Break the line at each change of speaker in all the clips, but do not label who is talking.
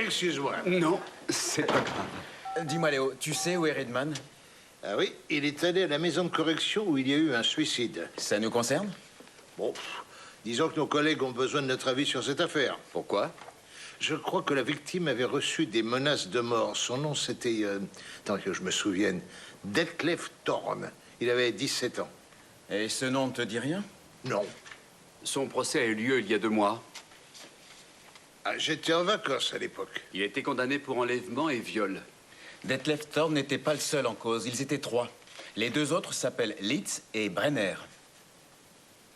excuse-moi.
Non, c'est pas grave.
Dis-moi, Léo, tu sais où est Redman?
Ah oui, il est allé à la maison de correction où il y a eu un suicide.
Ça nous concerne?
Bon, disons que nos collègues ont besoin de notre avis sur cette affaire.
Pourquoi?
Je crois que la victime avait reçu des menaces de mort. Son nom, c'était... Tant que je me souvienne. Detlef Thorne. Il avait 17 ans.
Et ce nom ne te dit rien?
Non.
Son procès a eu lieu il y a 2 mois.
Ah, j'étais en vacances à l'époque.
Il a été condamné pour enlèvement et viol.
Detlef Thorne n'était pas le seul en cause. Ils étaient 3. Les 2 autres s'appellent Litz et Brenner.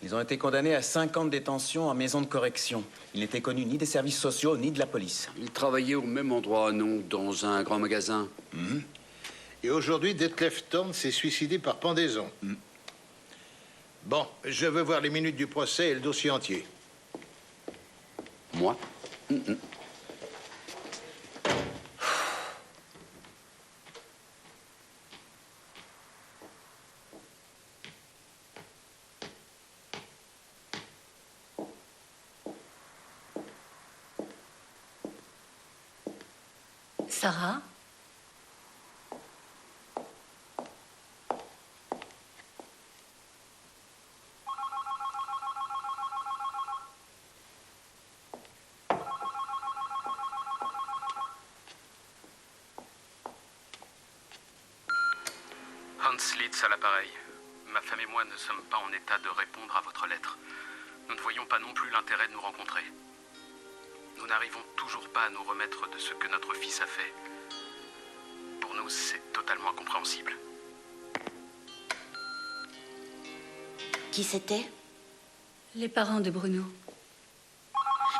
Ils ont été condamnés à 5 ans de détention en maison de correction. Ils n'étaient connus ni des services sociaux ni de la police.
Il travaillait au même endroit, non, dans un grand magasin.
Et aujourd'hui, Detlef Thorne s'est suicidé par pendaison. Bon, je veux voir les minutes du procès et le dossier entier.
Moi?
Sarah?
Hans Litz à l'appareil. Ma femme et moi ne sommes pas en état de répondre à votre lettre. Nous ne voyons pas non plus l'intérêt de nous rencontrer. Nous n'arrivons toujours pas à nous remettre de ce que notre fils a fait. Pour nous, c'est totalement incompréhensible.
Qui c'était?
Les parents de Bruno.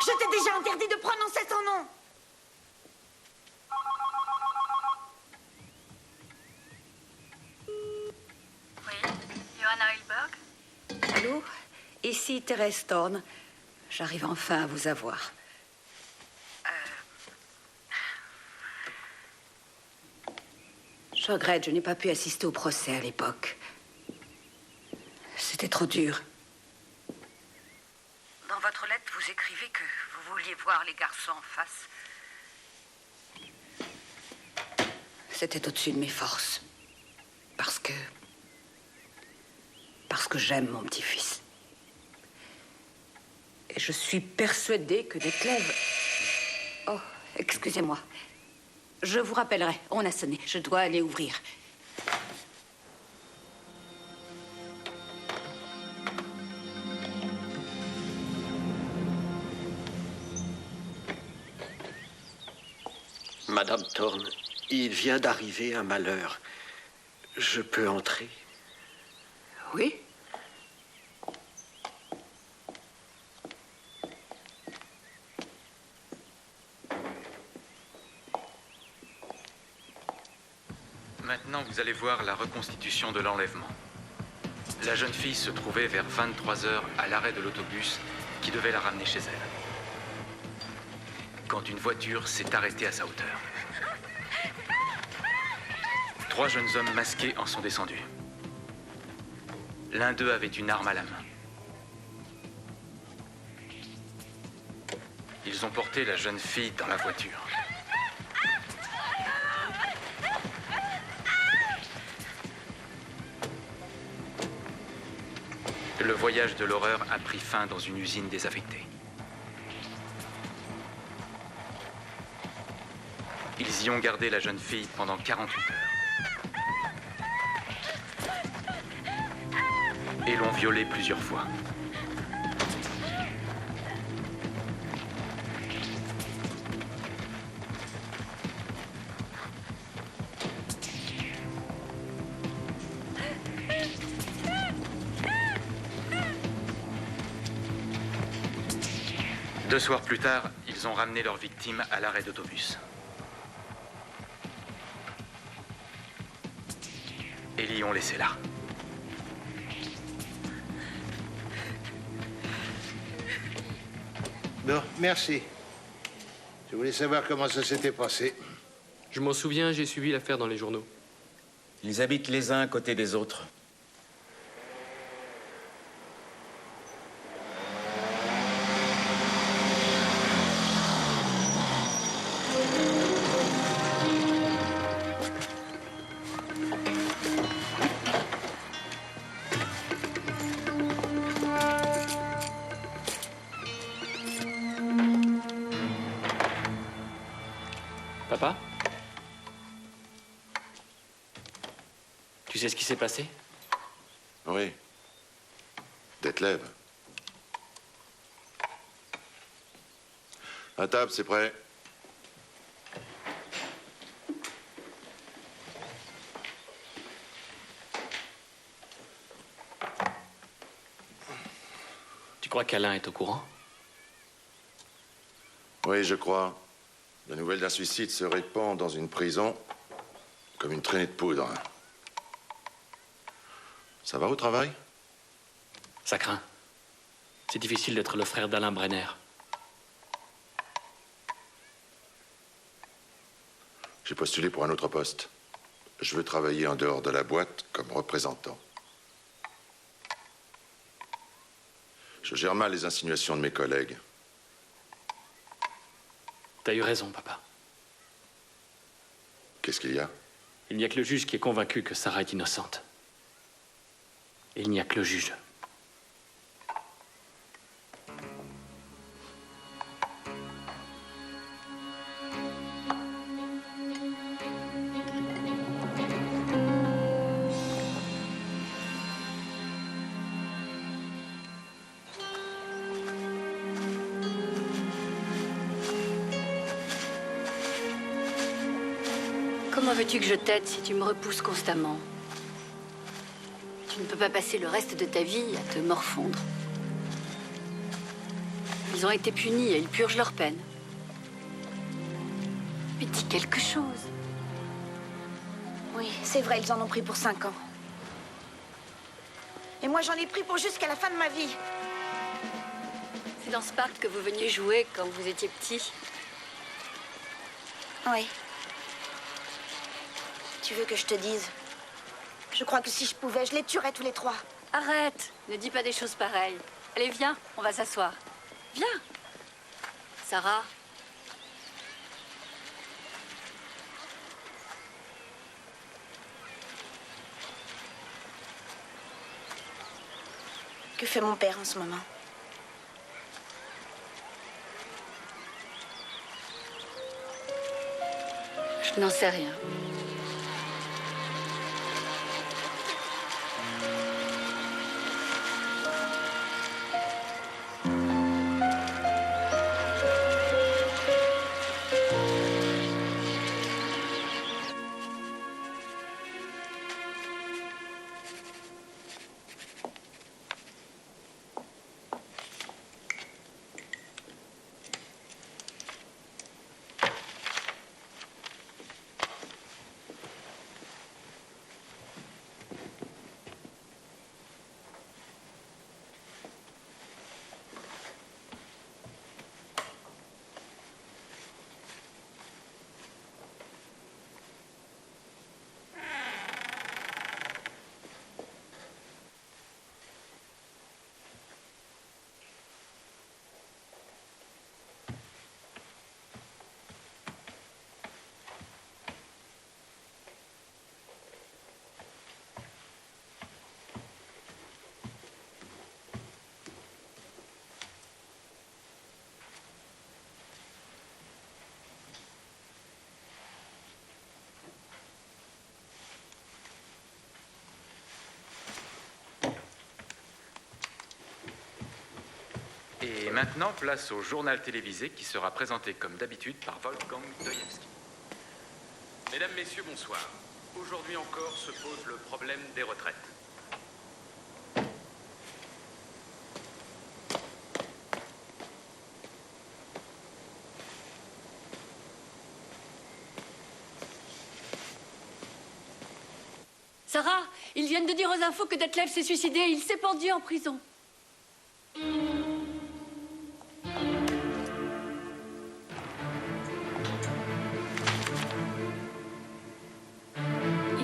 Je t'ai déjà interdit de prononcer son nom.
Oui, Johanna Hilberg?
Allô? Ici Thérèse Thorne. J'arrive enfin à vous avoir. Je regrette, je n'ai pas pu assister au procès à l'époque. C'était trop dur. Dans votre lettre, vous écrivez que vous vouliez voir les garçons en face. C'était au-dessus de mes forces. Parce que j'aime mon petit-fils. Et je suis persuadée que Detlef... Oh, excusez-moi. Je vous rappellerai. On a sonné. Je dois aller ouvrir.
Madame Thorne, il vient d'arriver un malheur. Je peux entrer?
Oui?
Maintenant, vous allez voir la reconstitution de l'enlèvement. La jeune fille se trouvait vers 23 heures à l'arrêt de l'autobus qui devait la ramener chez elle. Quand une voiture s'est arrêtée à sa hauteur. 3 jeunes hommes masqués en sont descendus. L'un d'eux avait une arme à la main. Ils ont porté la jeune fille dans la voiture. Le voyage de l'horreur a pris fin dans une usine désaffectée. Ils y ont gardé la jeune fille pendant 48 heures. Et l'ont violée plusieurs fois. Deux soirs plus tard, ils ont ramené leur victime à l'arrêt d'autobus. Et l'y ont laissé là.
Bon, merci. Je voulais savoir comment ça s'était passé.
Je m'en souviens, j'ai suivi l'affaire dans les journaux.
Ils habitent les uns à côté des autres.
sais ce qui s'est passé?
Oui. Detlev. À table, c'est prêt.
Tu crois qu'Alain est au courant?
Oui, je crois. La nouvelle d'un suicide se répand dans une prison comme une traînée de poudre. Ça va au travail?
Ça craint. C'est difficile d'être le frère d'Alain Brenner.
J'ai postulé pour un autre poste. Je veux travailler en dehors de la boîte comme représentant. Je gère mal les insinuations de mes collègues.
T'as eu raison, papa.
Qu'est-ce qu'il y a?
Il n'y a que le juge qui est convaincu que Sarah est innocente. Et il n'y a que le juge.
Comment veux-tu que je t'aide si tu me repousses constamment? Tu ne peux pas passer le reste de ta vie à te morfondre. Ils ont été punis et ils purgent leur peine. Mais dis quelque chose.
Oui, c'est vrai, ils en ont pris pour 5 ans. Et moi, j'en ai pris pour jusqu'à la fin de ma vie.
C'est dans ce parc que vous veniez jouer quand vous étiez petit.
Oui. Tu veux que je te dise? Je crois que si je pouvais, je les tuerais tous les 3.
Arrête, ne dis pas des choses pareilles. Allez, viens, on va s'asseoir. Viens. Sarah.
Que fait mon père en ce moment?
Je n'en sais rien.
Et maintenant, place au journal télévisé qui sera présenté comme d'habitude par Wolfgang Dostoïevski.
Mesdames, Messieurs, bonsoir. Aujourd'hui encore se pose le problème des retraites.
Sarah, ils viennent de dire aux infos que Detlev s'est suicidé. Il s'est pendu en prison.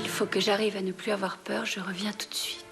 Il faut que j'arrive à ne plus avoir peur. Je reviens tout de suite.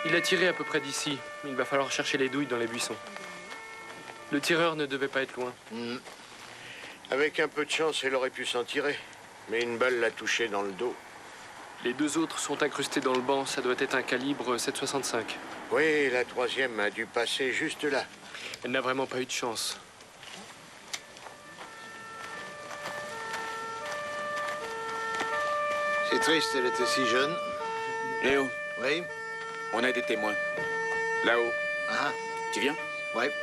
Il a tiré à peu près d'ici. Il va falloir chercher les douilles dans les buissons. Le tireur ne devait pas être loin.
Avec un peu de chance, elle aurait pu s'en tirer. Mais une balle l'a touché dans le dos.
Les deux autres sont incrustés dans le banc. Ça doit être un calibre 7,65.
Oui, la troisième a dû passer juste là.
Elle n'a vraiment pas eu de chance.
C'est triste, elle était si jeune.
Léo.
Oui.
On a des témoins. Là-haut.
Ah.
Tu viens?
Ouais.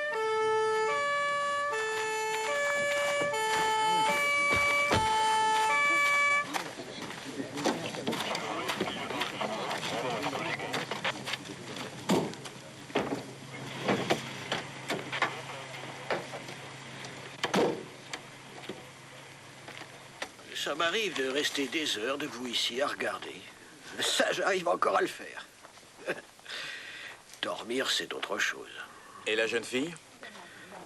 Ça m'arrive de rester des heures debout ici à regarder. Ça, j'arrive encore à le faire. Dormir, c'est autre chose.
Et la jeune fille?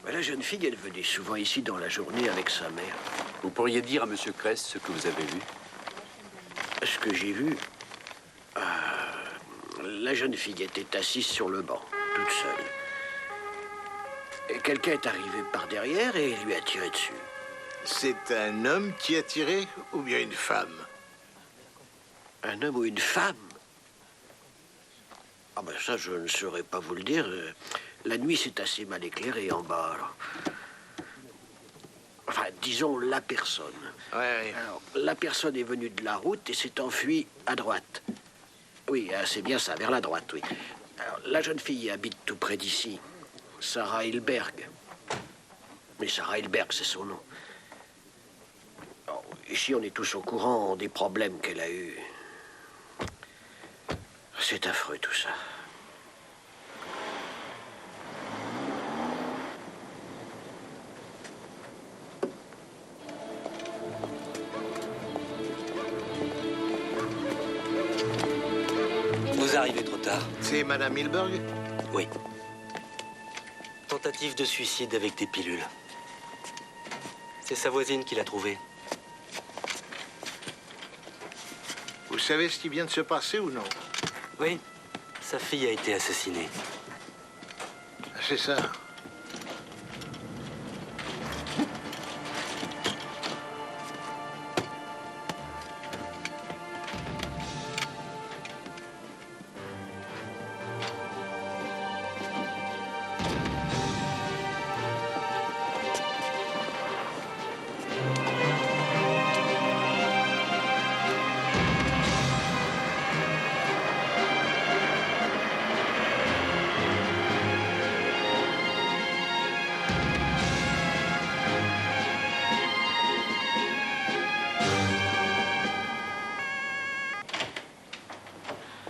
La jeune fille, elle venait souvent ici dans la journée avec sa mère.
Vous pourriez dire à Monsieur Kress ce que vous avez vu?
Ce que j'ai vu... la jeune fille était assise sur le banc, toute seule. Et quelqu'un est arrivé par derrière et lui a tiré dessus.
C'est un homme qui a tiré ou bien une femme?
Un homme ou une femme? Ah ben ça, je ne saurais pas vous le dire. La nuit, c'est assez mal éclairé en bas, alors. Enfin, disons la personne.
Ouais.
Alors, la personne est venue de la route et s'est enfuie à droite. Oui, c'est bien ça, vers la droite, oui. Alors, la jeune fille habite tout près d'ici. Sarah Hilberg. Mais Sarah Hilberg, c'est son nom. Alors, ici, on est tous au courant des problèmes qu'elle a eus. C'est affreux, tout ça.
Vous arrivez trop tard.
C'est Madame Hilberg?
Oui. Tentative de suicide avec des pilules. C'est sa voisine qui l'a trouvée.
Vous savez ce qui vient de se passer ou non?
Oui. Sa fille a été assassinée.
C'est ça.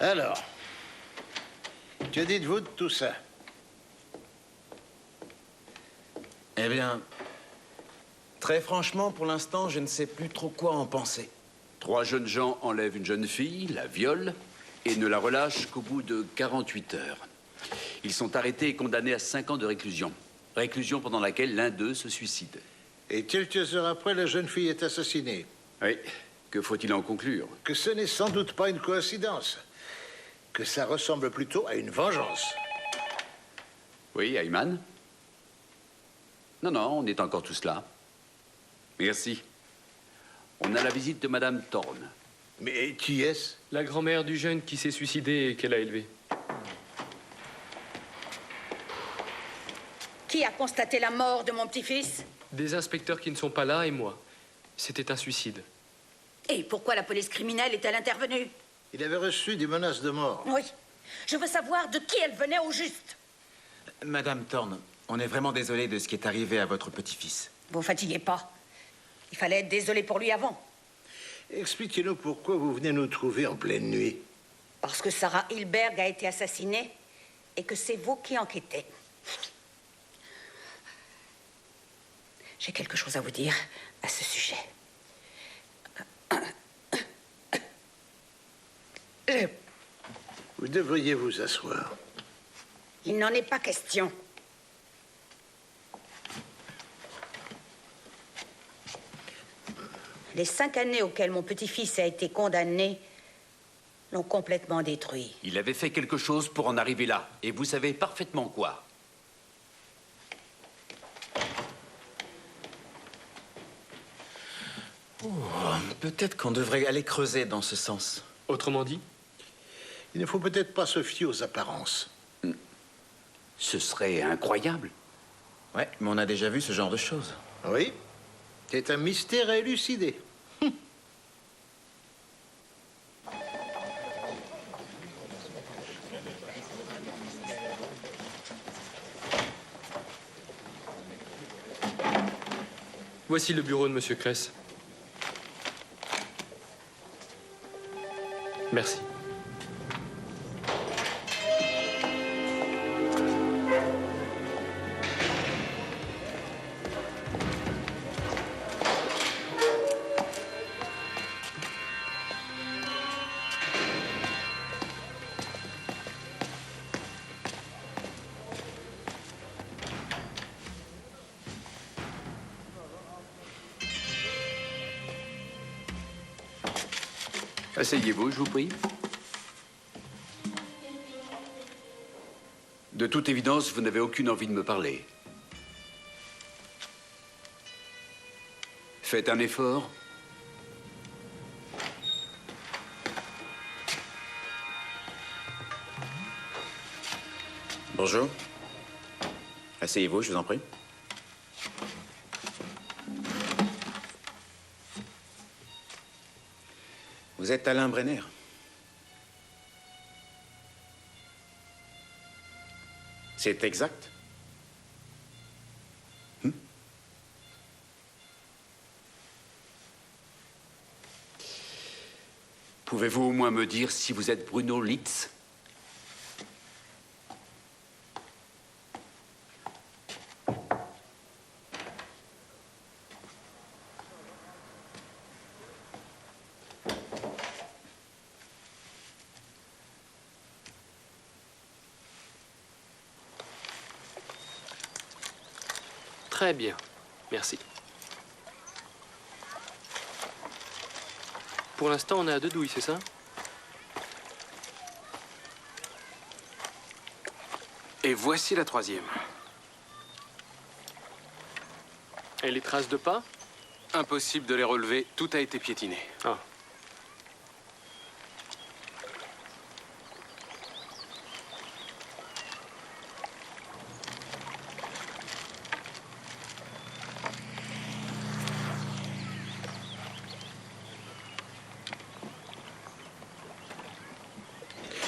Alors, que dites-vous de tout ça?
Eh bien, très franchement, pour l'instant, je ne sais plus trop quoi en penser.
3 jeunes gens enlèvent une jeune fille, la violent et ne la relâchent qu'au bout de 48 heures. Ils sont arrêtés et condamnés à 5 ans de réclusion. Réclusion pendant laquelle l'un d'eux se suicide.
Et quelques heures après, la jeune fille est assassinée.
Oui. Que faut-il en conclure?
Que ce n'est sans doute pas une coïncidence. Que ça ressemble plutôt à une vengeance.
Oui, Ayman? Non, non, on est encore tous là. Merci. On a la visite de Madame Thorne.
Mais qui est-ce?
La grand-mère du jeune qui s'est suicidé et qu'elle a élevé.
Qui a constaté la mort de mon petit-fils?
Des inspecteurs qui ne sont pas là et moi. C'était un suicide.
Et pourquoi la police criminelle est-elle intervenue?
Il avait reçu des menaces de mort.
Oui. Je veux savoir de qui elle venait au juste.
Madame Thorne, on est vraiment désolé de ce qui est arrivé à votre petit-fils.
Vous fatiguez pas. Il fallait être désolé pour lui avant.
Expliquez-nous pourquoi vous venez nous trouver en pleine nuit.
Parce que Sarah Hilberg a été assassinée et que c'est vous qui enquêtez. J'ai quelque chose à vous dire à ce sujet.
Vous devriez vous asseoir.
Il n'en est pas question. Les 5 années auxquelles mon petit-fils a été condamné
l'ont complètement détruit.
Il avait fait quelque chose pour en arriver là. Et vous savez parfaitement quoi.
Oh, peut-être qu'on devrait aller creuser dans ce sens.
Autrement dit?
Il ne faut peut-être pas se fier aux apparences.
Ce serait incroyable.
Ouais, mais on a déjà vu ce genre de choses.
Oui, c'est un mystère à élucider.
Voici le bureau de Monsieur Kress. Merci.
Asseyez-vous, je vous prie. De toute évidence, vous n'avez aucune envie de me parler. Faites un effort.
Bonjour. Asseyez-vous, je vous en prie. Vous êtes Alain Brenner. C'est exact?
Pouvez-vous au moins me dire si vous êtes Bruno Litz?
Très bien. Merci. Pour l'instant, on est à 2 douilles, c'est ça?
Et voici la 3e.
Et les traces de pas?
Impossible de les relever, tout a été piétiné.
Ah.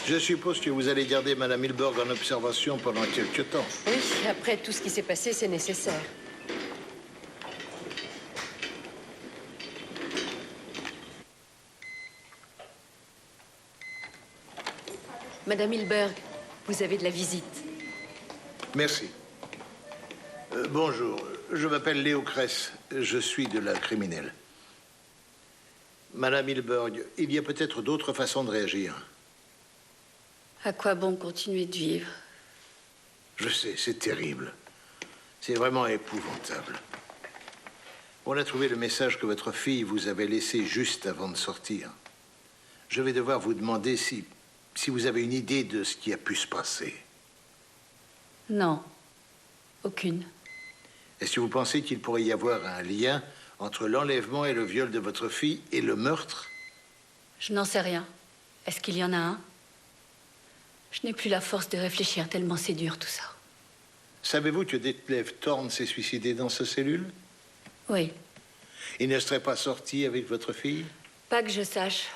Je suppose que vous allez garder Madame Hilberg en observation pendant quelque temps.
Oui, après tout ce qui s'est passé, c'est nécessaire. Madame Hilberg, vous avez de la visite.
Merci. Bonjour, je m'appelle Léo Kress. Je suis de la criminelle. Madame Hilberg, il y a peut-être d'autres façons de réagir.
À quoi bon continuer de vivre?
Je sais, c'est terrible. C'est vraiment épouvantable. On a trouvé le message que votre fille vous avait laissé juste avant de sortir. Je vais devoir vous demander si vous avez une idée de ce qui a pu se passer.
Non, aucune.
Est-ce que vous pensez qu'il pourrait y avoir un lien entre l'enlèvement et le viol de votre fille et le meurtre?
Je n'en sais rien. Est-ce qu'il y en a un? Je n'ai plus la force de réfléchir, tellement c'est dur tout ça.
Savez-vous que Detlef Thorne s'est suicidé dans sa cellule?
Oui.
Il ne serait pas sorti avec votre fille?
Pas que je sache.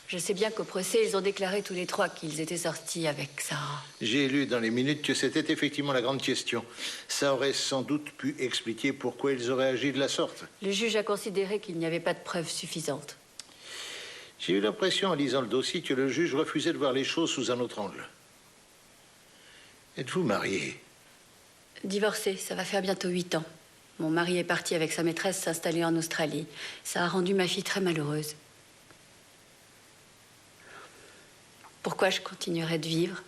Je sais bien qu'au procès, ils ont déclaré tous les trois qu'ils étaient sortis avec Sarah.
J'ai lu dans les minutes que c'était effectivement la grande question. Ça aurait sans doute pu expliquer pourquoi ils auraient agi de la sorte.
Le juge a considéré qu'il n'y avait pas de preuves suffisantes.
J'ai eu l'impression, en lisant le dossier, que le juge refusait de voir les choses sous un autre angle. Êtes-vous marié?
Divorcée, ça va faire bientôt 8 ans. Mon mari est parti avec sa maîtresse s'installer en Australie. Ça a rendu ma fille très malheureuse. Pourquoi je continuerais de vivre?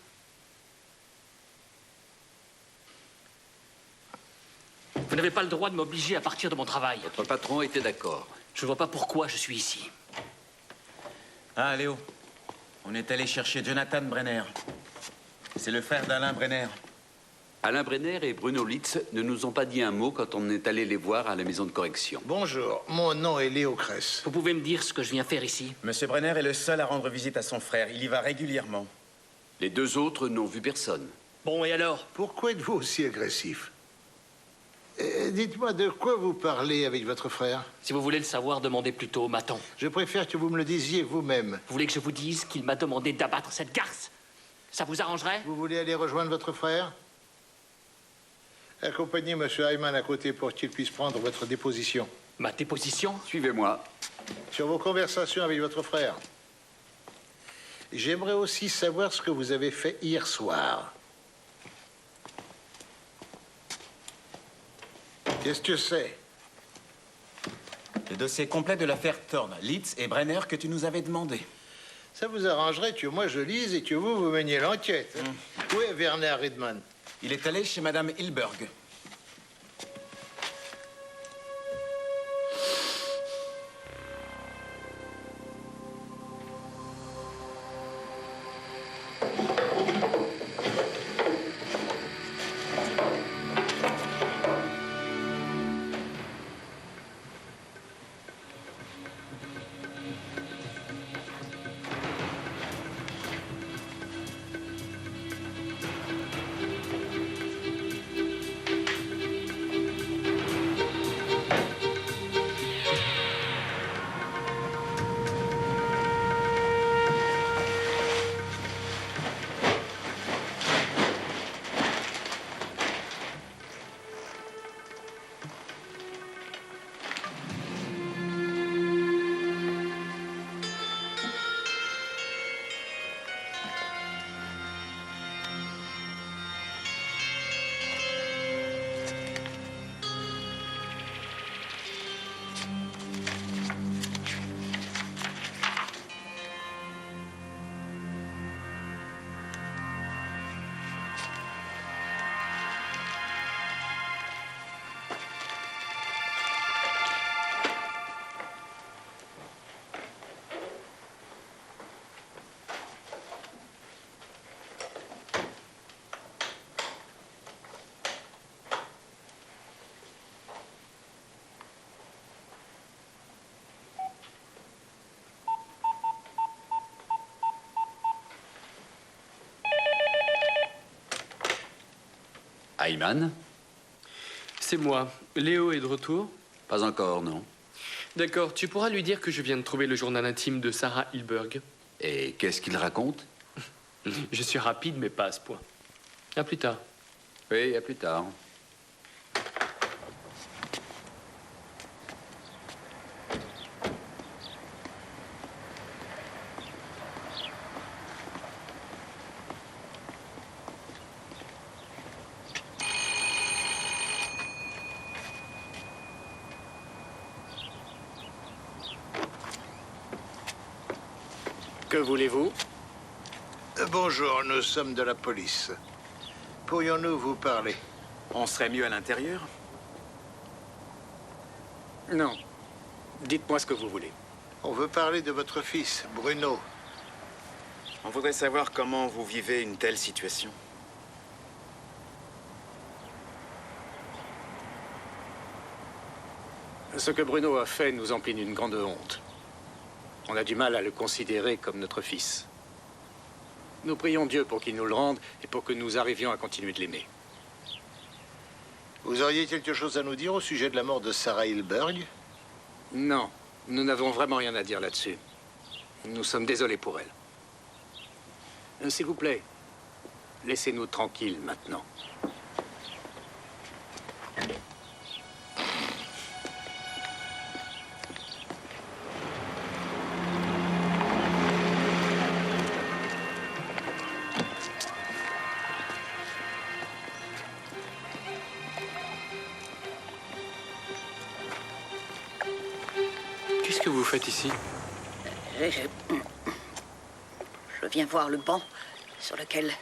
Vous n'avez pas le droit de m'obliger à partir de mon travail.
Votre patron était d'accord.
Je ne vois pas pourquoi je suis ici.
Ah, Léo. On est allé chercher Jonathan Brenner. C'est le frère d'Alain Brenner.
Alain Brenner et Bruno Litz ne nous ont pas dit un mot quand on est allé les voir à la maison de correction.
Bonjour, mon nom est Léo Cress.
Vous pouvez me dire ce que je viens faire ici?
Monsieur Brenner est le seul à rendre visite à son frère. Il y va régulièrement.
Les deux autres n'ont vu personne.
Bon, et alors?
Pourquoi êtes-vous aussi agressif? Dites-moi, de quoi vous parlez avec votre frère?
Si vous voulez le savoir, demandez plutôt au maton.
Je préfère que vous me le disiez vous-même.
Vous voulez que je vous dise qu'il m'a demandé d'abattre cette garce? Ça vous arrangerait?
Vous voulez aller rejoindre votre frère? Accompagnez M. Hyman à côté pour qu'il puisse prendre votre déposition.
Ma déposition?
Suivez-moi.
Sur vos conversations avec votre frère. J'aimerais aussi savoir ce que vous avez fait hier soir. Qu'est-ce que c'est?
Le dossier complet de l'affaire Thorne, Litz et Brenner que tu nous avais demandé.
Ça vous arrangerait que moi je lise et que vous meniez l'enquête. Où est Werner Riedman?
Il est allé chez Madame Hilberg.
Hyman?
C'est moi. Léo est de retour?
Pas encore, non.
D'accord, tu pourras lui dire que je viens de trouver le journal intime de Sarah Hilberg.
Et qu'est-ce qu'il raconte?
Je suis rapide, mais pas à ce point. À plus tard.
Oui, à plus tard.
Que voulez-vous?
Bonjour, nous sommes de la police. Pourrions-nous vous parler?
On serait mieux à l'intérieur?
Non. Dites-moi ce que vous voulez.
On veut parler de votre fils, Bruno.
On voudrait savoir comment vous vivez une telle situation.
Ce que Bruno a fait nous emplit d'une grande honte. On a du mal à le considérer comme notre fils. Nous prions Dieu pour qu'il nous le rende et pour que nous arrivions à continuer de l'aimer.
Vous auriez quelque chose à nous dire au sujet de la mort de Sarah Hilberg?
Non, nous n'avons vraiment rien à dire là-dessus. Nous sommes désolés pour elle. S'il vous plaît, laissez-nous tranquilles maintenant.
Qu'est-ce que vous faites ici?
Je viens voir le banc sur lequel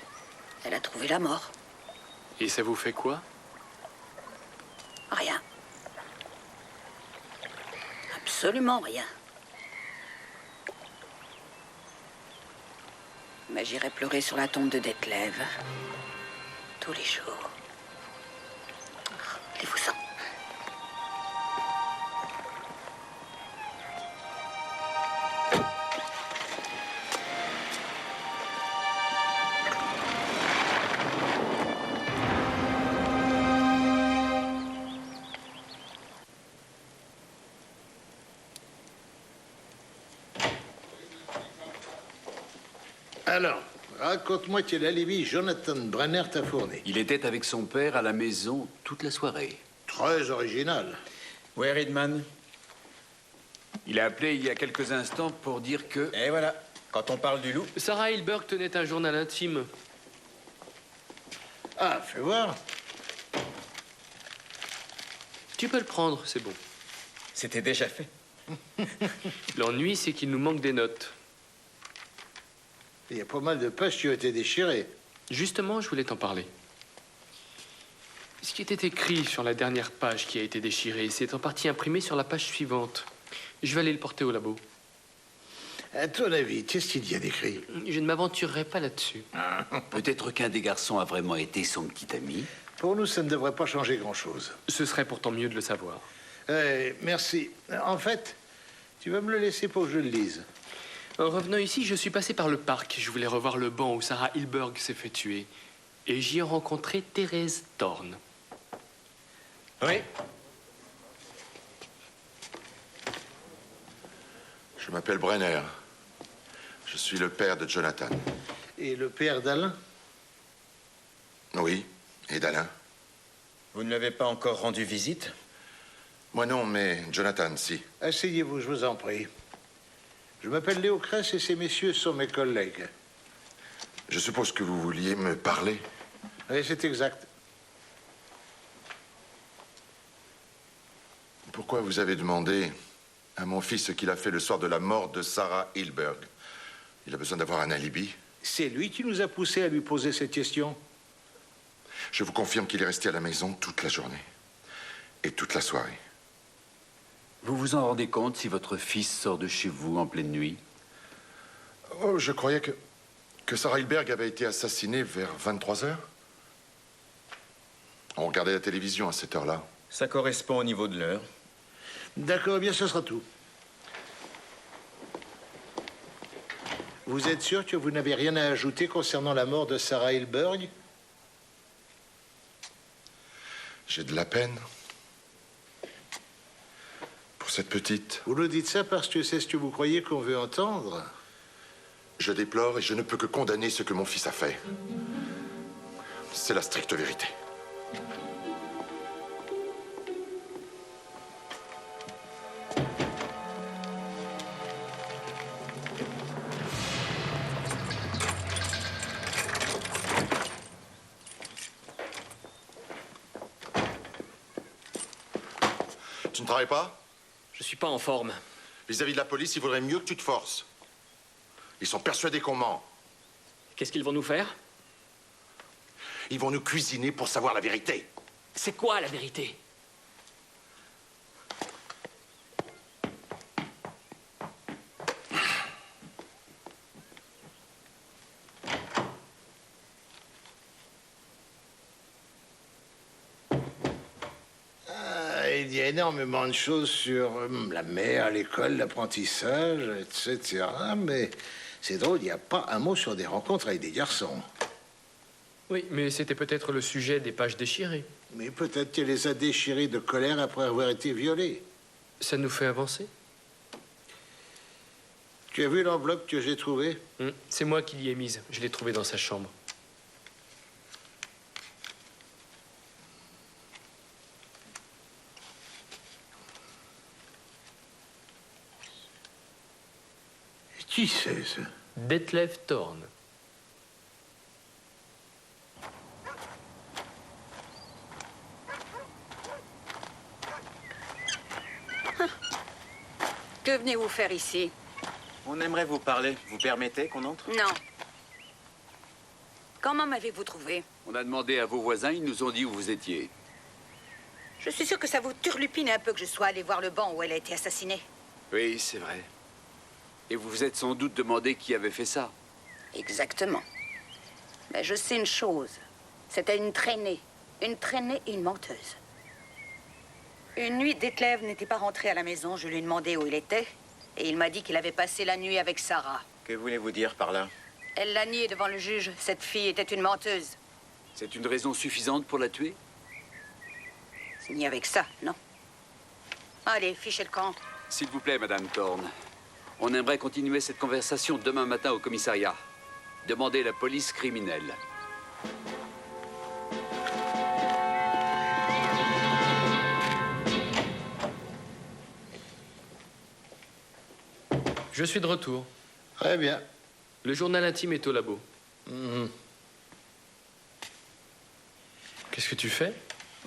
elle a trouvé la mort.
Et ça vous fait quoi?
Rien. Absolument rien. mais j'irai pleurer sur la tombe de Detlev. Tous les jours. Allez-vous-en.
Alors, raconte-moi quel alibi Jonathan Brenner t'a fourni.
Il était avec son père à la maison toute la soirée.
Très original.
Ouais, Ridman.
Il a appelé il y a quelques instants pour dire que...
Et voilà, quand on parle du loup...
Sarah Hilberg tenait un journal intime.
Ah, fais voir.
Tu peux le prendre, c'est bon.
C'était déjà fait.
L'ennui, c'est qu'il nous manque des notes.
Il y a pas mal de pages qui ont été déchirées.
Justement, je voulais t'en parler. Ce qui était écrit sur la dernière page qui a été déchirée, c'est en partie imprimé sur la page suivante. Je vais aller le porter au labo.
À ton avis, qu'est-ce qu'il y a d'écrit?
Je ne m'aventurerai pas là-dessus.
Peut-être qu'un des garçons a vraiment été son petit ami.
Pour nous, ça ne devrait pas changer grand-chose.
Ce serait pourtant mieux de le savoir.
Merci. En fait, tu vas me le laisser pour que je le lise.
En revenant ici, je suis passé par le parc. Je voulais revoir le banc où Sarah Hilberg s'est fait tuer. Et j'y ai rencontré Thérèse Thorne.
Oui.
Je m'appelle Brenner. Je suis le père de Jonathan.
Et le père d'Alain?
Oui, et d'Alain.
Vous ne l'avez pas encore rendu visite?
Moi non, mais Jonathan, si.
Asseyez-vous, je vous en prie. Je m'appelle Léo Cress et ces messieurs sont mes collègues.
Je suppose que vous vouliez me parler.
Oui, c'est exact.
Pourquoi vous avez demandé à mon fils ce qu'il a fait le soir de la mort de Sarah Hilberg? Il a besoin d'avoir un alibi.
C'est lui qui nous a poussés à lui poser cette question.
Je vous confirme qu'il est resté à la maison toute la journée. Et toute la soirée.
Vous vous en rendez compte si votre fils sort de chez vous en pleine nuit?
Oh, je croyais que Sarah Hilberg avait été assassinée vers 23 heures. On regardait la télévision à cette heure-là.
Ça correspond au niveau de l'heure.
D'accord, bien, ce sera tout. Vous êtes sûr que vous n'avez rien à ajouter concernant la mort de Sarah Hilberg?
J'ai de la peine pour cette petite.
Vous nous dites ça parce que c'est ce que vous croyez qu'on veut entendre?
Je déplore et je ne peux que condamner ce que mon fils a fait. C'est la stricte vérité. Tu ne travailles pas?
Je suis pas en forme.
Vis-à-vis de la police, il vaudrait mieux que tu te forces. Ils sont persuadés qu'on ment.
Qu'est-ce qu'ils vont nous faire?
Ils vont nous cuisiner pour savoir la vérité.
C'est quoi la vérité?
Il y a énormément de choses sur la mer, l'école, l'apprentissage, etc. Mais c'est drôle, il n'y a pas un mot sur des rencontres avec des garçons.
Oui, mais c'était peut-être le sujet des pages déchirées.
Mais peut-être qu'elle les a déchirées de colère après avoir été violée.
Ça nous fait avancer?
Tu as vu l'enveloppe que j'ai trouvée?
C'est moi qui l'y ai mise. Je l'ai trouvée dans sa chambre.
Qui c'est, ça?
Detlev Thorne.
Que venez-vous faire ici?
On aimerait vous parler. Vous permettez qu'on entre?
Non. Comment m'avez-vous trouvé?
On a demandé à vos voisins, ils nous ont dit où vous étiez.
Je suis sûre que ça vous turlupine un peu que je sois allée voir le banc où elle a été assassinée.
Oui, c'est vrai. Et vous vous êtes sans doute demandé qui avait fait ça.
Exactement. Mais je sais une chose. C'était une traînée et une menteuse. Une nuit, Detlev n'était pas rentré à la maison. Je lui ai demandé où il était. Et il m'a dit qu'il avait passé la nuit avec Sarah.
Que voulez-vous dire par là?
Elle l'a nié devant le juge. Cette fille était une menteuse.
C'est une raison suffisante pour la tuer?
Ni avec ça, non. Allez, fichez le camp.
S'il vous plaît, Madame Thorne. On aimerait continuer cette conversation demain matin au commissariat. Demandez la police criminelle.
Je suis de retour.
Très bien.
Le journal intime est au labo. Qu'est-ce que tu fais?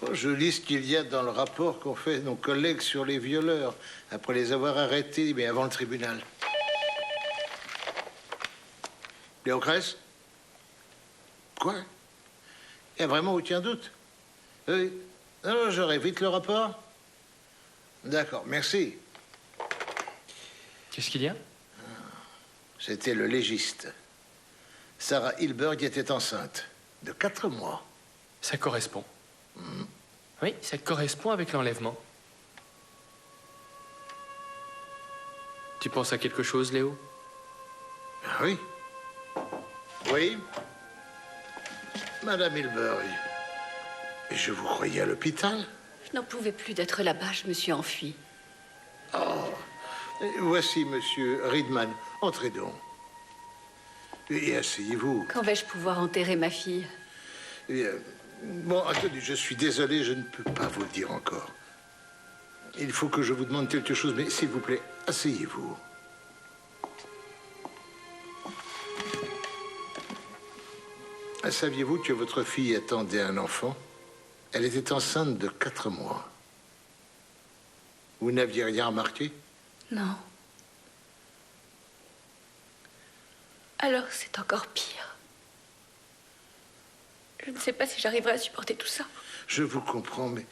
Oh, je lis ce qu'il y a dans le rapport qu'ont fait nos collègues sur les violeurs, après les avoir arrêtés, mais avant le tribunal. Léo Cress? Quoi? Il y a vraiment aucun doute? Oui. Non, j'aurai vite le rapport. D'accord, merci.
Qu'est-ce qu'il y a?
C'était le légiste. Sarah Hilberg était enceinte de 4 mois.
Ça correspond. Oui, ça correspond avec l'enlèvement. Tu penses à quelque chose, Léo?
Ah oui. Oui. Madame Hilberg, je vous croyais à l'hôpital.
Je n'en pouvais plus d'être là-bas, je me suis enfuie.
Oh. Voici Monsieur Riedman. Entrez donc. Et asseyez-vous.
Quand vais-je pouvoir enterrer ma fille?
Bon, attendez, je suis désolé, je ne peux pas vous le dire encore. Il faut que je vous demande quelque chose, mais s'il vous plaît, asseyez-vous. Saviez-vous que votre fille attendait un enfant? Elle était enceinte de 4 mois. Vous n'aviez rien remarqué?
Non. Alors c'est encore pire. Je ne sais pas si j'arriverai à supporter tout ça.
Je vous comprends, mais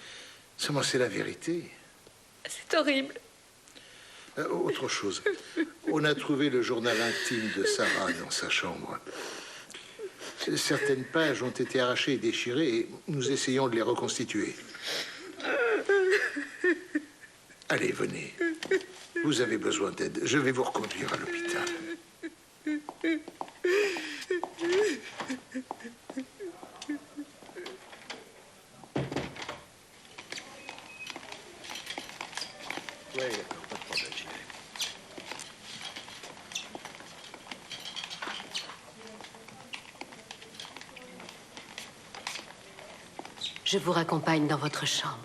seulement c'est la vérité.
C'est horrible.
Autre chose. On a trouvé le journal intime de Sarah dans sa chambre. Certaines pages ont été arrachées et déchirées et nous essayons de les reconstituer. Allez, venez. Vous avez besoin d'aide. Je vais vous reconduire à l'hôpital. Oui, d'accord, pas de problème, j'y vais.
Je vous raccompagne dans votre chambre.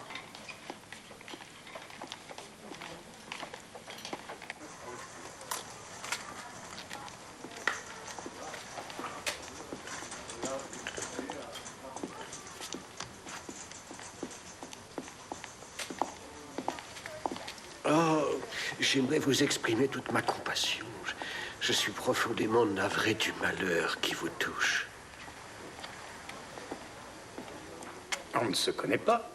Oh, j'aimerais vous exprimer toute ma compassion. Je suis profondément navré du malheur qui vous touche.
On ne se connaît pas.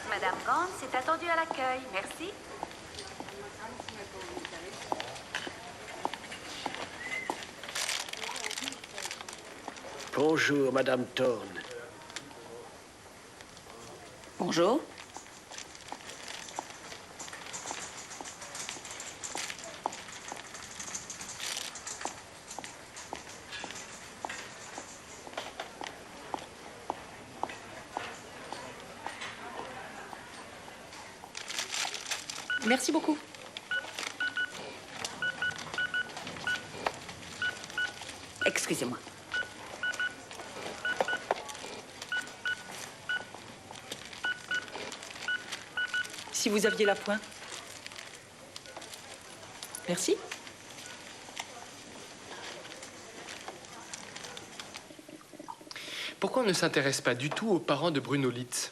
Madame Gans est attendue à l'accueil. Merci.
Bonjour, Madame Thorne.
Bonjour.
Merci beaucoup.
Excusez-moi.
Si vous aviez la pointe. Merci.
Pourquoi on ne s'intéresse pas du tout aux parents de Bruno Litz?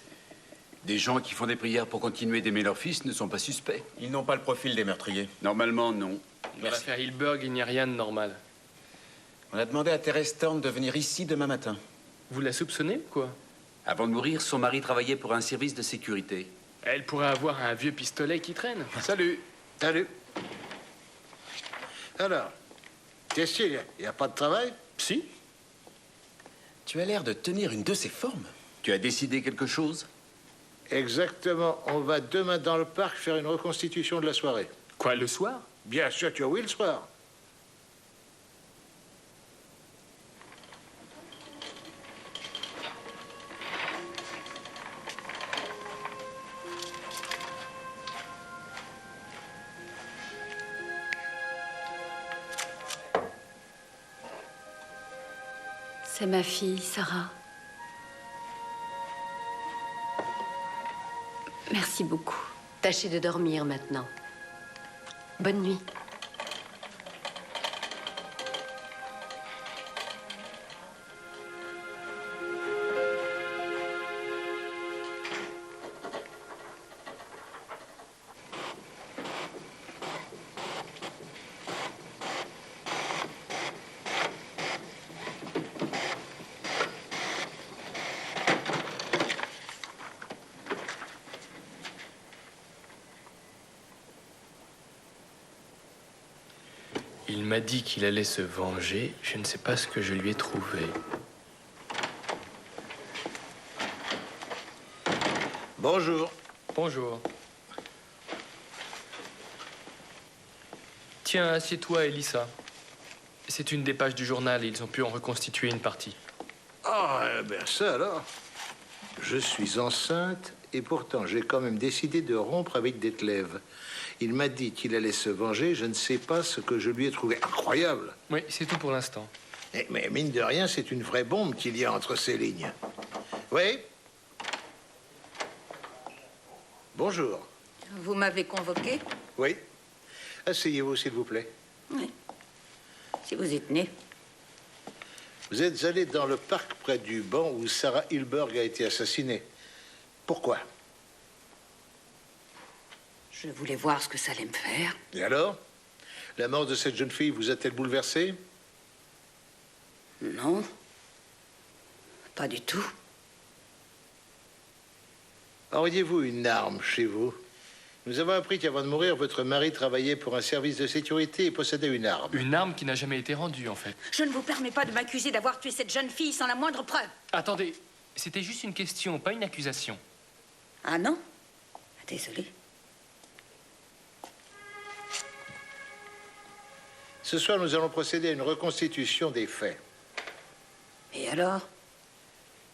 Des gens qui font des prières pour continuer d'aimer leur fils ne sont pas suspects.
Ils n'ont pas le profil des meurtriers.
Normalement, non.
Dans l'affaire Hilberg, il n'y a rien de normal.
On a demandé à Thérèse Thorne de venir ici demain matin.
Vous la soupçonnez ou quoi?
Avant de mourir, son mari travaillait pour un service de sécurité.
Elle pourrait avoir un vieux pistolet qui traîne. Salut.
Salut. Alors, qu'est-ce qu'il y a? Il n'y a pas de travail?
Si.
Tu as l'air de tenir une de ces formes.
Tu as décidé quelque chose?
Exactement. On va demain dans le parc faire une reconstitution de la soirée.
Quoi, le soir?
Bien sûr, tu as oui le soir.
C'est ma fille, Sarah. Merci beaucoup.
Tâchez de dormir maintenant. Bonne nuit.
Il m'a dit qu'il allait se venger. Je ne sais pas ce que je lui ai trouvé.
Bonjour.
Bonjour. Tiens, assieds-toi, Elissa. C'est une des pages du journal et ils ont pu en reconstituer une partie.
Ah, ben ça alors. Je suis enceinte et pourtant j'ai quand même décidé de rompre avec Detlev. Il m'a dit qu'il allait se venger. Je ne sais pas ce que je lui ai trouvé. Incroyable.
Oui, c'est tout pour l'instant.
Mais mine de rien, c'est une vraie bombe qu'il y a entre ces lignes. Oui? Bonjour.
Vous m'avez convoqué?
Oui. Asseyez-vous, s'il vous plaît.
Oui. Si vous y tenez.
Vous êtes allé dans le parc près du banc où Sarah Hilberg a été assassinée. Pourquoi?
Je voulais voir ce que ça allait me faire.
Et alors? La mort de cette jeune fille vous a-t-elle bouleversé?
Non. Pas du tout.
Auriez-vous une arme chez vous? Nous avons appris qu'avant de mourir, votre mari travaillait pour un service de sécurité et possédait une arme.
Une arme qui n'a jamais été rendue, en fait.
Je ne vous permets pas de m'accuser d'avoir tué cette jeune fille sans la moindre preuve.
Attendez, c'était juste une question, pas une accusation.
Ah non? Désolée.
Ce soir, nous allons procéder à une reconstitution des faits.
Et alors?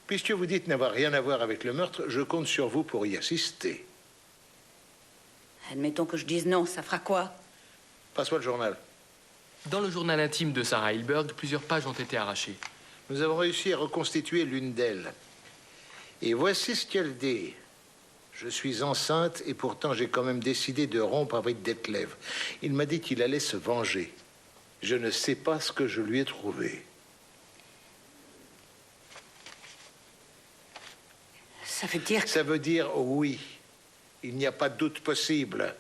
Puisque vous dites n'avoir rien à voir avec le meurtre, je compte sur vous pour y assister.
Admettons que je dise non, ça fera quoi?
Passe-moi le journal.
Dans le journal intime de Sarah Hilberg, plusieurs pages ont été arrachées.
Nous avons réussi à reconstituer l'une d'elles. Et voici ce qu'elle dit. Je suis enceinte et pourtant j'ai quand même décidé de rompre avec Detlev. Il m'a dit qu'il allait se venger. Je ne sais pas ce que je lui ai trouvé.
Ça veut dire...
Ça veut dire oui. Il n'y a pas de doute possible.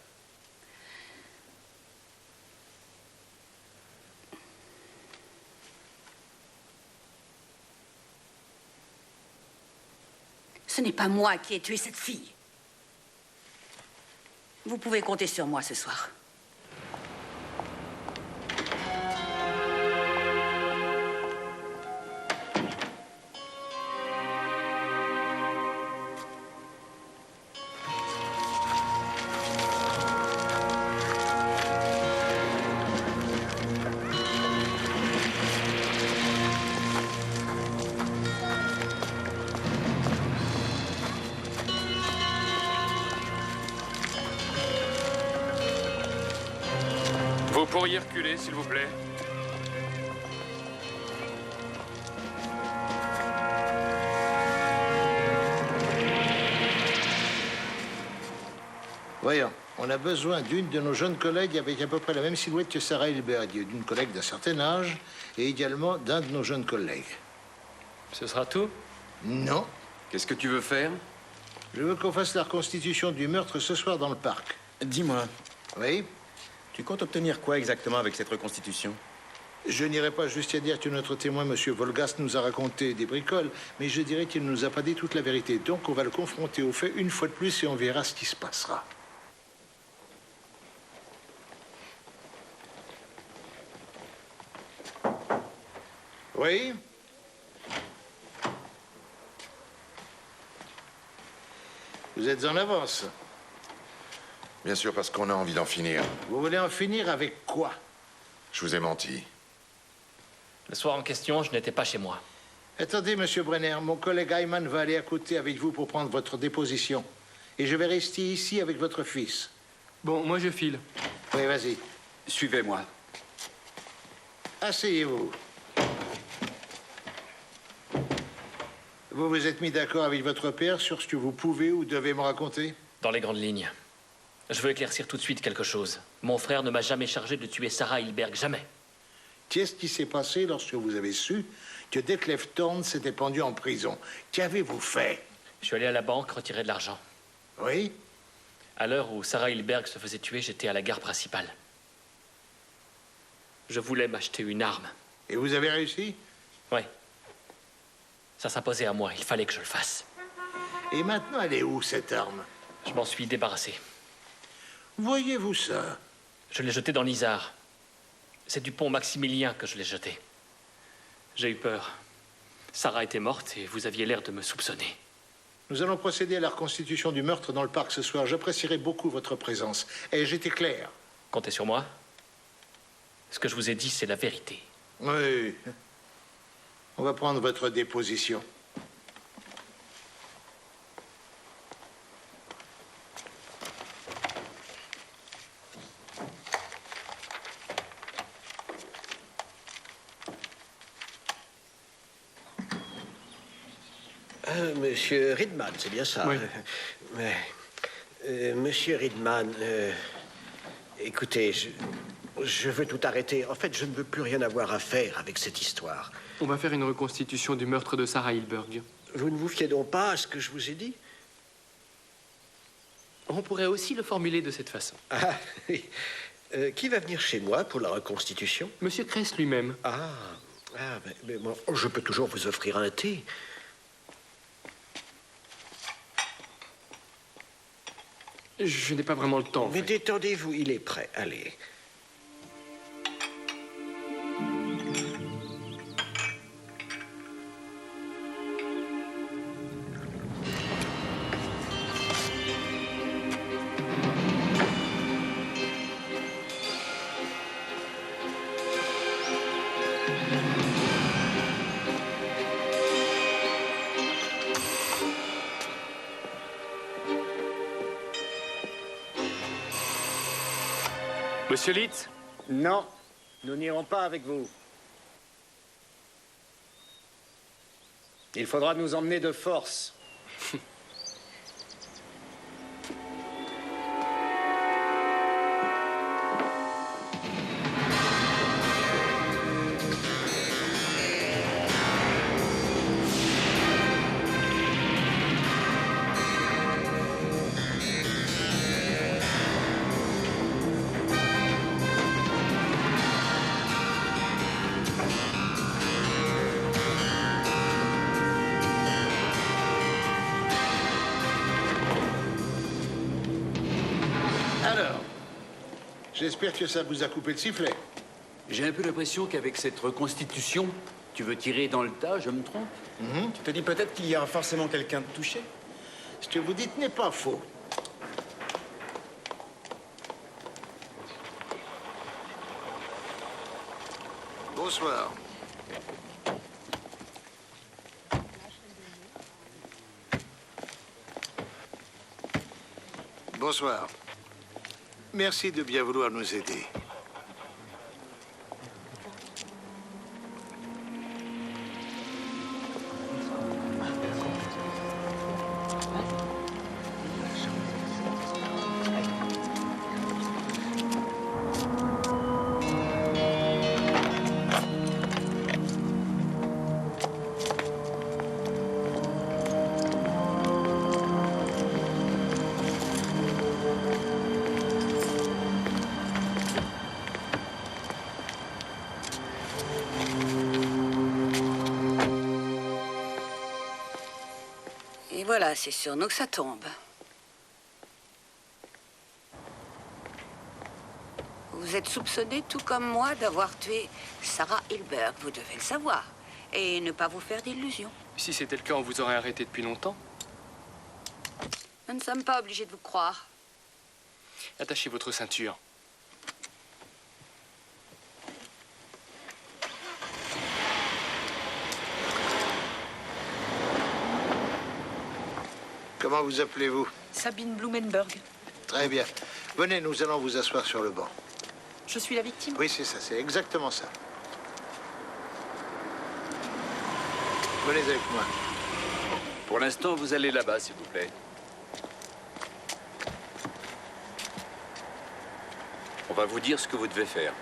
Ce n'est pas moi qui ai tué cette fille. Vous pouvez compter sur moi ce soir.
Vous pourriez reculer, s'il vous plaît?
Voyons, on a besoin d'une de nos jeunes collègues avec à peu près la même silhouette que Sarah Hilberg, d'une collègue d'un certain âge et également d'un de nos jeunes collègues.
Ce sera tout?
Non.
Qu'est-ce que tu veux faire?
Je veux qu'on fasse la reconstitution du meurtre ce soir dans le parc.
Dis-moi,
Oui?
tu comptes obtenir quoi exactement avec cette reconstitution?
Je n'irai pas jusqu'à dire que notre témoin, M. Volgast, nous a raconté des bricoles, mais je dirais qu'il ne nous a pas dit toute la vérité. Donc, on va le confronter aux faits une fois de plus et on verra ce qui se passera. Oui? Vous êtes en avance.
Bien sûr, parce qu'on a envie d'en finir.
Vous voulez en finir avec quoi?
Je vous ai menti.
Le soir en question, je n'étais pas chez moi.
Attendez, Monsieur Brenner, mon collègue Ayman va aller à côté avec vous pour prendre votre déposition. Et je vais rester ici avec votre fils.
Bon, moi je file.
Oui, vas-y.
Suivez-moi.
Asseyez-vous. Vous vous êtes mis d'accord avec votre père sur ce que vous pouvez ou devez me raconter?
Dans les grandes lignes. Je veux éclaircir tout de suite quelque chose. Mon frère ne m'a jamais chargé de tuer Sarah Hilberg, jamais.
Qu'est-ce qui s'est passé lorsque vous avez su que Detlef Thorne s'était pendu en prison? Qu'avez-vous fait?
Je suis allé à la banque retirer de l'argent.
Oui?
À l'heure où Sarah Hilberg se faisait tuer, j'étais à la gare principale. Je voulais m'acheter une arme.
Et vous avez réussi?
Oui. Ça s'imposait à moi, il fallait que je le fasse.
Et maintenant, elle est où, cette arme?
Je m'en suis débarrassé.
Voyez-vous ça?
Je l'ai jetée dans l'Isard. C'est du pont Maximilien que je l'ai jetée. J'ai eu peur. Sarah était morte et vous aviez l'air de me soupçonner.
Nous allons procéder à la reconstitution du meurtre dans le parc ce soir. J'apprécierai beaucoup votre présence. Et j'étais clair.
Comptez sur moi. Ce que je vous ai dit, c'est la vérité.
Oui. On va prendre votre déposition.
Monsieur Ridman, c'est bien ça?
Oui.
Monsieur Ridman, écoutez, je veux tout arrêter. En fait, je ne veux plus rien avoir à faire avec cette histoire.
On va faire une reconstitution du meurtre de Sarah Hilberg.
Vous ne vous fiez donc pas à ce que je vous ai dit?
On pourrait aussi le formuler de cette façon.
Ah, oui. Qui va venir chez moi pour la reconstitution?
Monsieur Kress lui-même.
Mais moi, je peux toujours vous offrir un thé.
Je n'ai pas vraiment le temps.
Mais détendez-vous, il est prêt. Allez.
Monsieur Litz?
Non, nous n'irons pas avec vous. Il faudra nous emmener de force.
J'espère que ça vous a coupé le sifflet.
J'ai un peu l'impression qu'avec cette reconstitution, tu veux tirer dans le tas, je me trompe?
Tu te dis peut-être qu'il y a forcément quelqu'un de touché?
Ce que vous dites n'est pas faux. Bonsoir. Bonsoir. Merci de bien vouloir nous aider.
Et voilà, c'est sur nous que ça tombe. Vous êtes soupçonné, tout comme moi, d'avoir tué Sarah Hilberg. Vous devez le savoir. Et ne pas vous faire d'illusions.
Si c'était le cas, on vous aurait arrêté depuis longtemps.
Nous ne sommes pas obligés de vous croire.
Attachez votre ceinture.
Comment vous appelez-vous?
Sabine Blumenberg.
Très bien. Venez, nous allons vous asseoir sur le banc.
Je suis la victime?
Oui, c'est ça, c'est exactement ça. Venez avec moi.
Pour l'instant, vous allez là-bas, s'il vous plaît. On va vous dire ce que vous devez faire.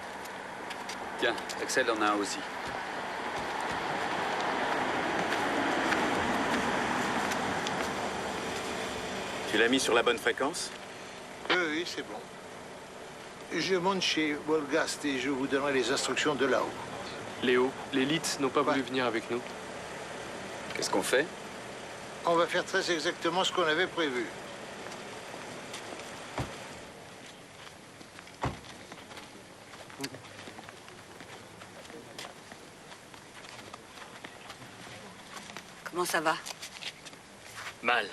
Tiens, Axel en a un aussi.
Tu l'as mis sur la bonne fréquence?
Oui, c'est bon. Je monte chez Wolgast et je vous donnerai les instructions de là-haut.
Léo, les Leeds n'ont pas voulu venir avec nous.
Qu'est-ce qu'on fait?
On va faire très exactement ce qu'on avait prévu.
Comment ça va?
Mal.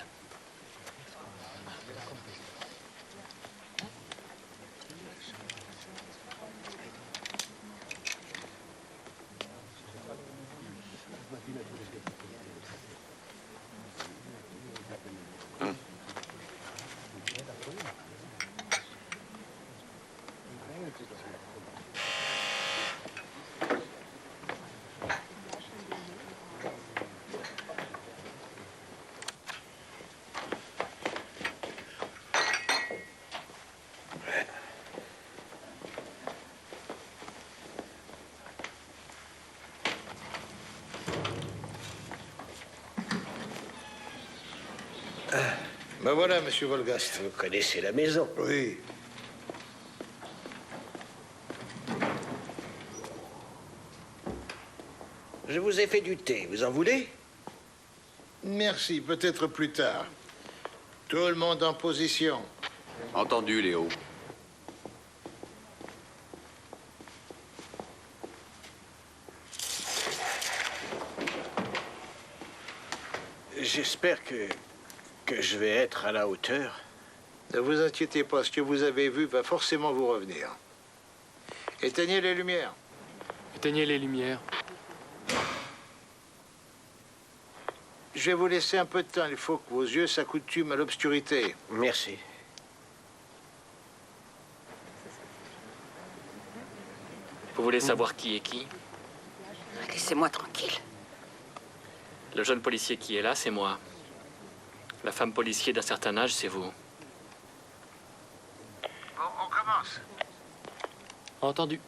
Ben voilà, monsieur Wolgast.
Vous connaissez la maison?
Oui.
Je vous ai fait du thé. Vous en voulez?
Merci, peut-être plus tard. Tout le monde en position.
Entendu, Léo.
J'espère que je vais être à la hauteur.
Ne vous inquiétez pas, ce que vous avez vu va forcément vous revenir. Éteignez les lumières.
Éteignez les lumières.
Je vais vous laisser un peu de temps. Il faut que vos yeux s'accoutument à l'obscurité.
Merci.
Vous voulez savoir qui est qui?
Laissez-moi tranquille.
Le jeune policier qui est là, c'est moi. La femme policier d'un certain âge, c'est vous.
Bon, on commence.
Entendu.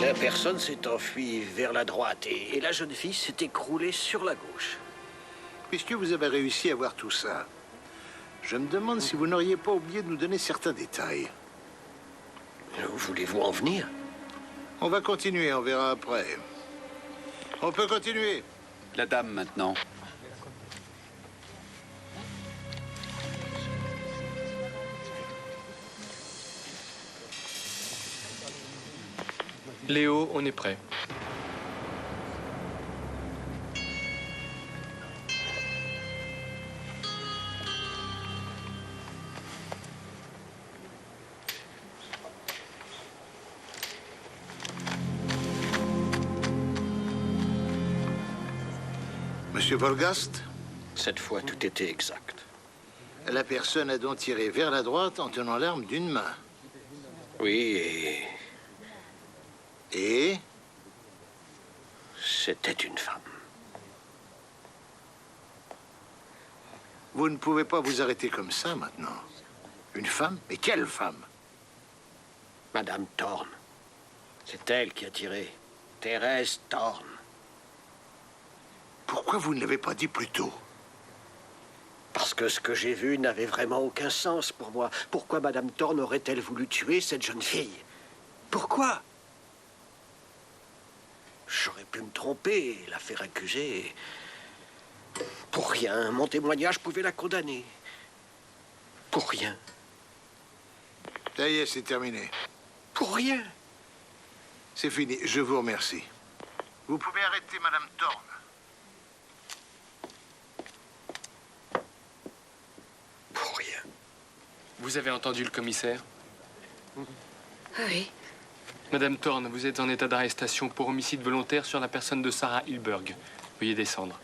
La personne s'est enfuie vers la droite et la jeune fille s'est écroulée sur la gauche.
Puisque vous avez réussi à voir tout ça, je me demande si vous n'auriez pas oublié de nous donner certains détails.
Où voulez-vous en venir?
On va continuer, on verra après. On peut continuer.
La dame, maintenant.
Léo, on est prêt.
Monsieur Wolgast?
Cette fois, tout était exact.
La personne a donc tiré vers la droite en tenant l'arme d'une main.
Oui,
Et
c'était une femme.
Vous ne pouvez pas vous arrêter comme ça maintenant. Une femme? Mais quelle femme?
Madame Thorne. C'est elle qui a tiré. Thérèse Thorne.
Pourquoi vous ne l'avez pas dit plus tôt?
Parce que ce que j'ai vu n'avait vraiment aucun sens pour moi. Pourquoi Madame Thorne aurait-elle voulu tuer cette jeune fille? Pourquoi? J'aurais pu me tromper et la faire accuser. Pour rien, mon témoignage pouvait la condamner. Pour rien.
Ça y est, c'est terminé.
Pour rien.
C'est fini, je vous remercie. Vous pouvez arrêter Madame Thorne.
Pour rien.
Vous avez entendu le commissaire?
Oui.
Madame Thorne, vous êtes en état d'arrestation pour homicide volontaire sur la personne de Sarah Hilberg. Veuillez descendre.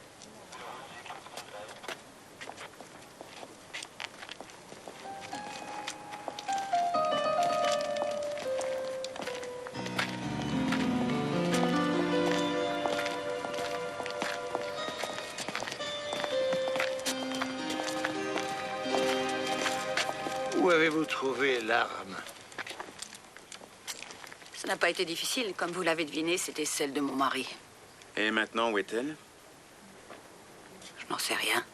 Où avez-vous trouvé l'arme?
Ça n'a pas été difficile. Comme vous l'avez deviné, c'était celle de mon mari.
Et maintenant, où est-elle?
Je n'en sais rien.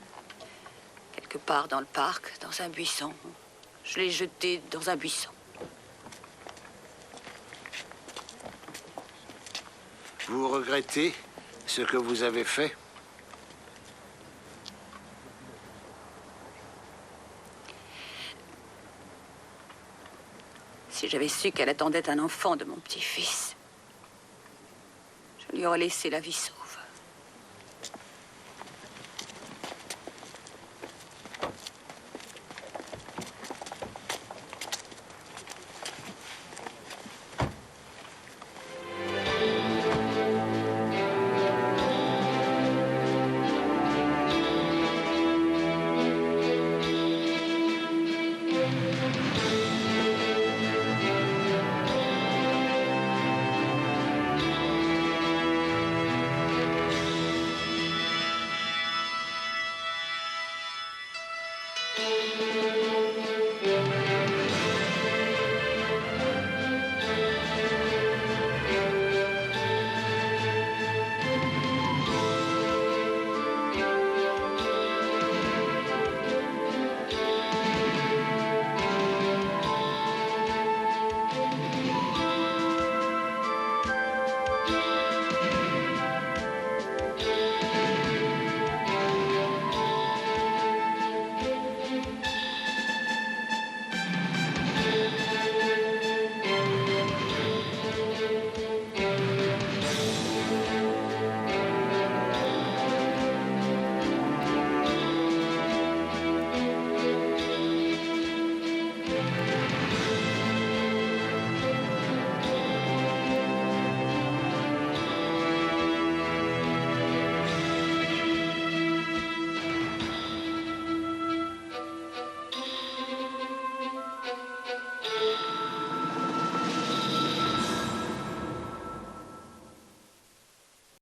Quelque part dans le parc, dans un buisson. Je l'ai jetée dans un buisson.
Vous regrettez ce que vous avez fait?
Si j'avais su qu'elle attendait un enfant de mon petit-fils, je lui aurais laissé la vie sauve.